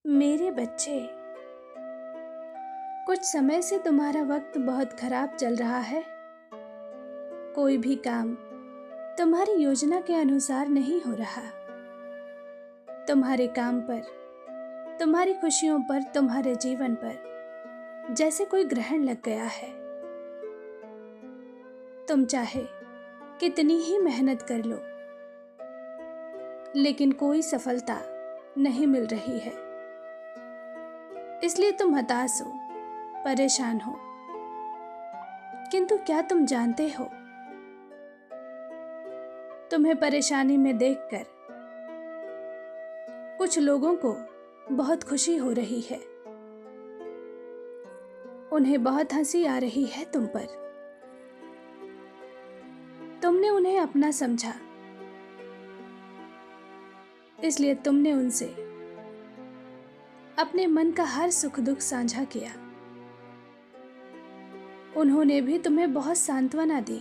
मेरे बच्चे, कुछ समय से तुम्हारा वक्त बहुत खराब चल रहा है। कोई भी काम तुम्हारी योजना के अनुसार नहीं हो रहा। तुम्हारे काम पर, तुम्हारी खुशियों पर, तुम्हारे जीवन पर जैसे कोई ग्रहण लग गया है। तुम चाहे कितनी ही मेहनत कर लो, लेकिन कोई सफलता नहीं मिल रही है। इसलिए तुम हताश हो, परेशान हो। किंतु क्या तुम जानते हो, तुम्हें परेशानी में देखकर कुछ लोगों को बहुत खुशी हो रही है। उन्हें बहुत हंसी आ रही है तुम पर। तुमने उन्हें अपना समझा, इसलिए तुमने उनसे अपने मन का हर सुख दुख साझा किया। उन्होंने भी तुम्हें बहुत सांत्वना दी,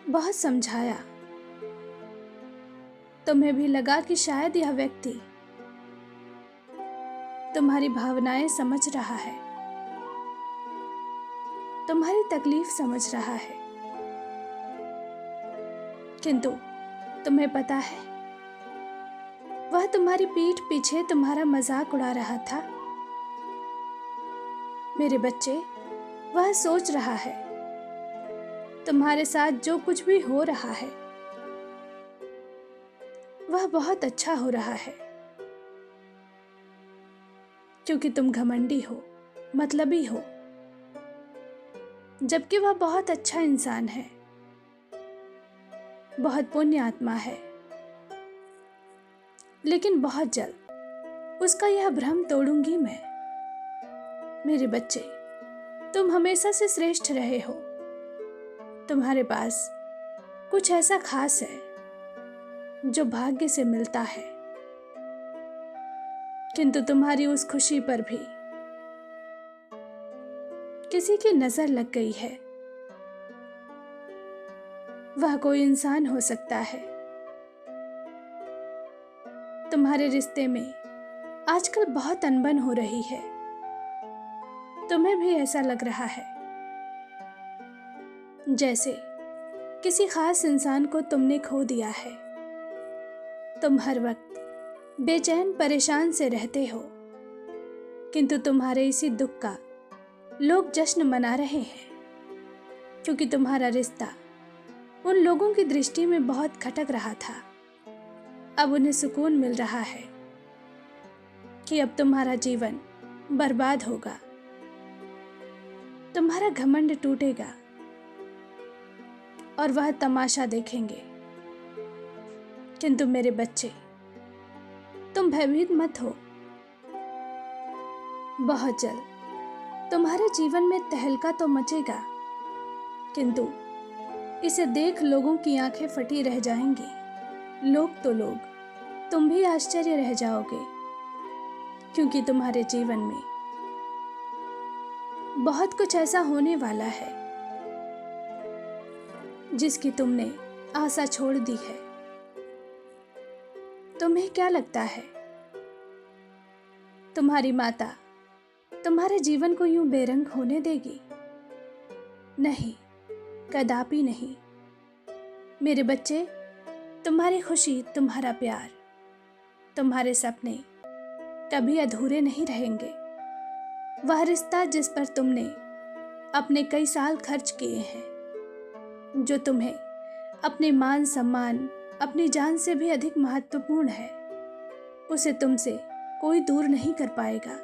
बहुत समझाया। तुम्हें भी लगा कि शायद यह व्यक्ति तुम्हारी भावनाएं समझ रहा है, तुम्हारी तकलीफ समझ रहा है। किंतु तुम्हें पता है, वह तुम्हारी पीठ पीछे तुम्हारा मजाक उड़ा रहा था। मेरे बच्चे, वह सोच रहा है तुम्हारे साथ जो कुछ भी हो रहा है वह बहुत अच्छा हो रहा है, क्योंकि तुम घमंडी हो, मतलबी हो, जबकि वह बहुत अच्छा इंसान है, बहुत पुण्य आत्मा है। लेकिन बहुत जल्द उसका यह भ्रम तोड़ूंगी मैं। मेरे बच्चे, तुम हमेशा से श्रेष्ठ रहे हो। तुम्हारे पास कुछ ऐसा खास है जो भाग्य से मिलता है। किंतु तुम्हारी उस खुशी पर भी किसी की नजर लग गई है। वह कोई इंसान हो सकता है। तुम्हारे रिश्ते में आजकल बहुत अनबन हो रही है। तुम्हें भी ऐसा लग रहा है जैसे किसी खास इंसान को तुमने खो दिया है। तुम हर वक्त बेचैन परेशान से रहते हो, किंतु तुम्हारे इसी दुख का लोग जश्न मना रहे हैं, क्योंकि तुम्हारा रिश्ता उन लोगों की दृष्टि में बहुत खटक रहा था। अब उन्हें सुकून मिल रहा है कि अब तुम्हारा जीवन बर्बाद होगा, तुम्हारा घमंड टूटेगा और वह तमाशा देखेंगे। किंतु मेरे बच्चे, तुम भयभीत मत हो। बहुत जल्द तुम्हारे जीवन में तहलका तो मचेगा, किंतु इसे देख लोगों की आंखें फटी रह जाएंगी। लोग तो लोग, तुम भी आश्चर्य रह जाओगे, क्योंकि तुम्हारे जीवन में बहुत कुछ ऐसा होने वाला है जिसकी तुमने आशा छोड़ दी है। तुम्हें क्या लगता है, तुम्हारी माता तुम्हारे जीवन को यूं बेरंग होने देगी? नहीं, कदापि नहीं। मेरे बच्चे, तुम्हारी खुशी, तुम्हारा प्यार, तुम्हारे सपने कभी अधूरे नहीं रहेंगे। वह रिश्ता जिस पर तुमने अपने कई साल खर्च किए हैं, जो तुम्हें अपने मान सम्मान, अपनी जान से भी अधिक महत्वपूर्ण है, उसे तुमसे कोई दूर नहीं कर पाएगा।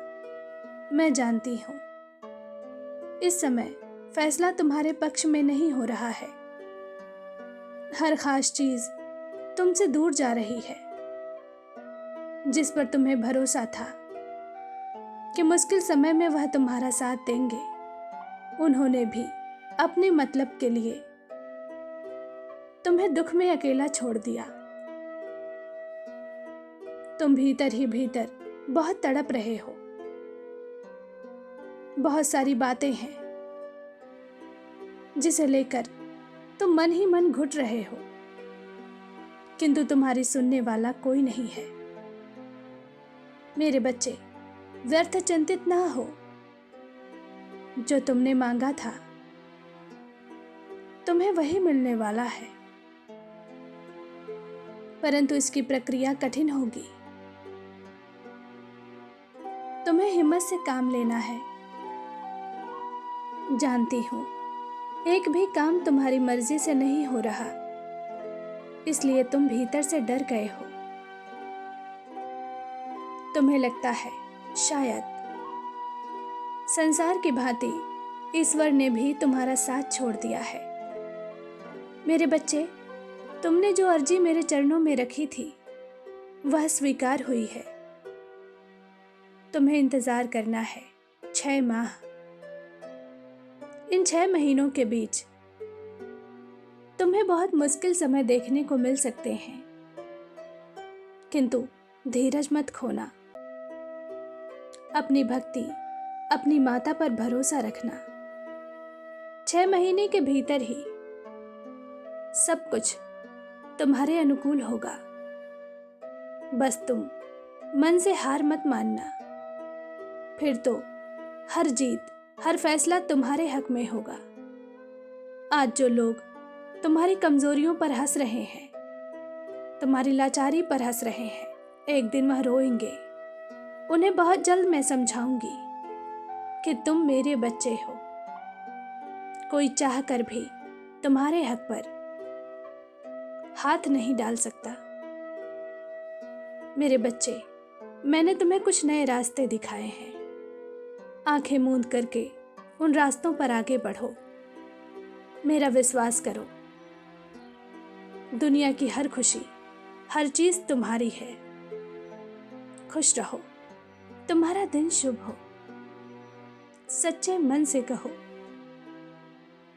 मैं जानती हूँ, इस समय फैसला तुम्हारे पक्ष में नहीं हो रहा है। हर खास चीज तुमसे दूर जा रही है। जिस पर तुम्हें भरोसा था कि मुश्किल समय में वह तुम्हारा साथ देंगे, उन्होंने भी अपने मतलब के लिए तुम्हें दुख में अकेला छोड़ दिया। तुम भीतर ही भीतर बहुत तड़प रहे हो। बहुत सारी बातें हैं जिसे लेकर तुम मन ही मन घुट रहे हो, किंतु तुम्हारी सुनने वाला कोई नहीं है। मेरे बच्चे, व्यर्थ चिंतित ना हो। जो तुमने मांगा था तुम्हें वही मिलने वाला है, परंतु इसकी प्रक्रिया कठिन होगी। तुम्हें हिम्मत से काम लेना है। जानती हूं, एक भी काम तुम्हारी मर्जी से नहीं हो रहा, इसलिए तुम भीतर से डर गए हो। तुम्हें लगता है शायद संसार की भांति ईश्वर ने भी तुम्हारा साथ छोड़ दिया है। मेरे बच्चे, तुमने जो अर्जी मेरे चरणों में रखी थी वह स्वीकार हुई है। तुम्हें इंतजार करना है 6 माह। इन 6 महीनों के बीच तुम्हें बहुत मुश्किल समय देखने को मिल सकते हैं, किंतु धीरज मत खोना। अपनी भक्ति, अपनी माता पर भरोसा रखना। 6 महीने के भीतर ही सब कुछ तुम्हारे अनुकूल होगा। बस तुम मन से हार मत मानना, फिर तो हर जीत, हर फैसला तुम्हारे हक में होगा। आज जो लोग तुम्हारी कमजोरियों पर हंस रहे हैं, तुम्हारी लाचारी पर हंस रहे हैं, एक दिन वह रोएंगे। उन्हें बहुत जल्द मैं समझाऊंगी कि तुम मेरे बच्चे हो। कोई चाह कर भी तुम्हारे हक पर हाथ नहीं डाल सकता। मेरे बच्चे, मैंने तुम्हें कुछ नए रास्ते दिखाए हैं। आंखें मूंद करके उन रास्तों पर आगे बढ़ो। मेरा विश्वास करो, दुनिया की हर खुशी, हर चीज तुम्हारी है। खुश रहो, तुम्हारा दिन शुभ हो। सच्चे मन से कहो,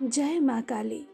जय मां काली।